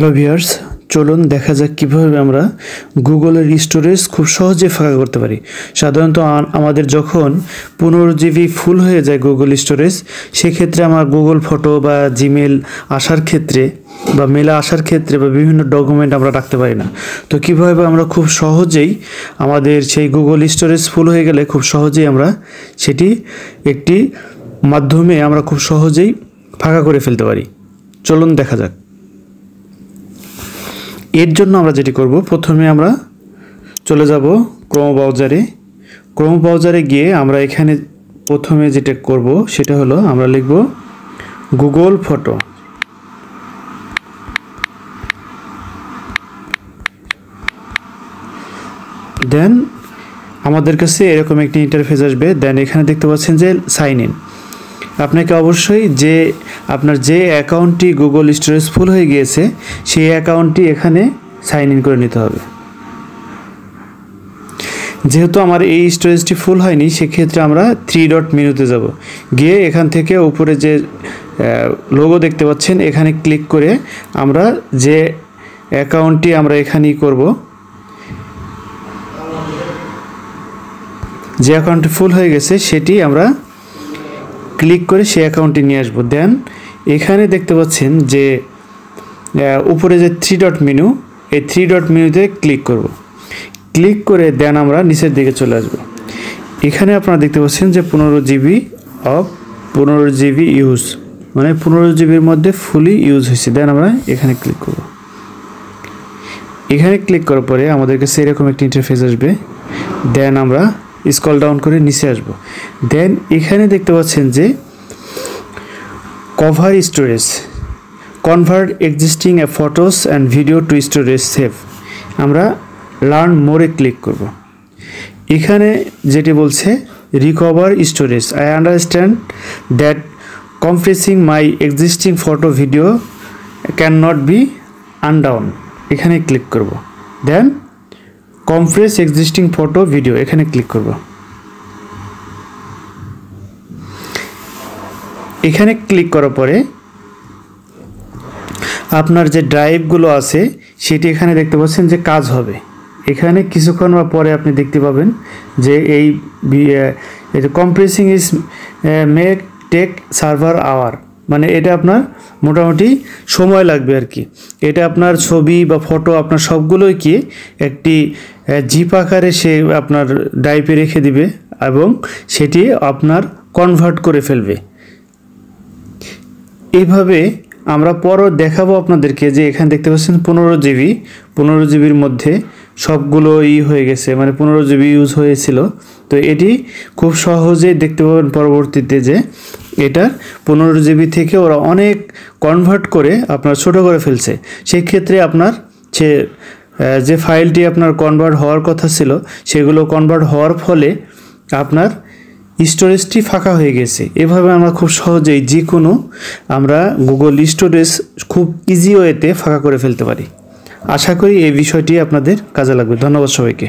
Hello viewers, চলুন দেখা যাক কীভাবে আমরা গুগলের স্টোরেজ খুব সহজে ফাঁকা করতে পারি। সাধারণত আমাদের যখন 15 জিবি ফুল হয়ে যায় গুগল স্টোরেজ, সেক্ষেত্রে আমার গুগল ফটো বা জিমেল আসার ক্ষেত্রে বা মেলে আসার ক্ষেত্রে বা বিভিন্ন ডকুমেন্ট আমরা রাখতে পারি না। তো কীভাবে আমরা খুব সহজেই আমাদের সেই গুগল স্টোরেজ ফুল হয়ে গেলে খুব সহজেই আমরা সেটি একটি মাধ্যমে আমরা খুব সহজেই ফাঁকা করে ফেলতে পারি। চলুন দেখা যাক। এর জন্য আমরা যেটি করব, প্রথমে আমরা চলে যাব ক্রোম ব্রাউজারে গিয়ে আমরা এখানে প্রথমে যেটা করব সেটা হলো আমরা লিখব গুগল ফটো। দেন আমাদের কাছে এরকম একটি ইন্টারফেস আসবে। দেন এখানে দেখতে পাচ্ছেন যে সাইন ইন। আপনাকে অবশ্যই আপনার যে অ্যাকাউন্টটি গুগল স্টোরেজ ফুল হয়ে গিয়েছে সেই অ্যাকাউন্টটি এখানে সাইন ইন করে নিতে হবে। যেহেতু আমার এই স্টোরেজটি ফুল হয়নি, সেক্ষেত্রে আমরা 3 ডট মেনুতে যাব। গিয়ে এখান থেকে উপরে যে লোগো দেখতে পাচ্ছেন এখানে ক্লিক করে আমরা যে অ্যাকাউন্টটি আমরা এখানেই করব, যে অ্যাকাউন্টটি ফুল হয়ে গেছে সেটি আমরা ক্লিক করে সেই অ্যাকাউন্টটি নিয়ে আসবো। দেন এখানে দেখতে পাচ্ছেন যে উপরে যে 3 ডট মেনু, এই 3 ডট মেনুতে ক্লিক করব। ক্লিক করে দেন আমরা নিচের দিকে চলে আসব। এখানে আপনারা দেখতে পাচ্ছেন যে 15 জিবি ইউজ, মানে 15 জিবির মধ্যে ফুলি ইউজ হয়েছে। দেন আমরা এখানে ক্লিক করব। এখানে ক্লিক করার পরে আমাদের কাছে এরকম একটি ইন্টারফেস আসবে। দেন আমরা স্ক্রল ডাউন করে নিচে আসব। দেন এখানে দেখতে পাচ্ছেন যে cover storage, convert existing photos and video to storage save. আমরা লার্ন মোরে ক্লিক করব। এখানে যেটি বলছে recover storage, I understand that compressing my existing photo video can not be undone. এখানে ক্লিক করব। Then compress existing photo video, এখানে click করব। এখানে ক্লিক করার পরে আপনার যে ড্রাইভগুলো আছে সেটি এখানে দেখতে পাচ্ছেন যে কাজ হবে। এখানে কিছুক্ষণ বা পরে আপনি দেখতে পাবেন যে এই compressing is make take server hour, মানে এটা আপনার মোটামুটি সময় লাগবে আর কি। এটা আপনার ছবি বা ফটো আপনার সবগুলোই কি একটি জিপ আকারে সে আপনার ড্রাইভে রেখে দিবে এবং সেটি আপনার কনভার্ট করে ফেলবে। এইভাবে আমরা পরও দেখাবো আপনাদেরকে যে এখানে দেখতে পাচ্ছেন 15 জিবির মধ্যে সবগুলো হয়ে গেছে, মানে 15 জিবি ইউজ হয়েছিল। তো এটি খুব সহজেই দেখতে পাবেন পরবর্তীতে যে এটা 15 জিবি থেকে ওরা অনেক কনভার্ট করে আপনার ছোট করে ফেলছে। সেই ক্ষেত্রে আপনার যে ফাইলটি আপনার কনভার্ট হওয়ার কথা ছিল সেগুলো কনভার্ট হওয়ার ফলে আপনার স্টোরেজটি ফাঁকা হয়ে গেছে। এভাবে আমরা খুব সহজেই যে কোনো আমরা গুগল স্টোরেজ খুব ইজি ওয়েতে ফাঁকা করে ফেলতে পারি। আশা করি এই বিষয়টি আপনাদের কাজে লাগবে। ধন্যবাদ সবাইকে।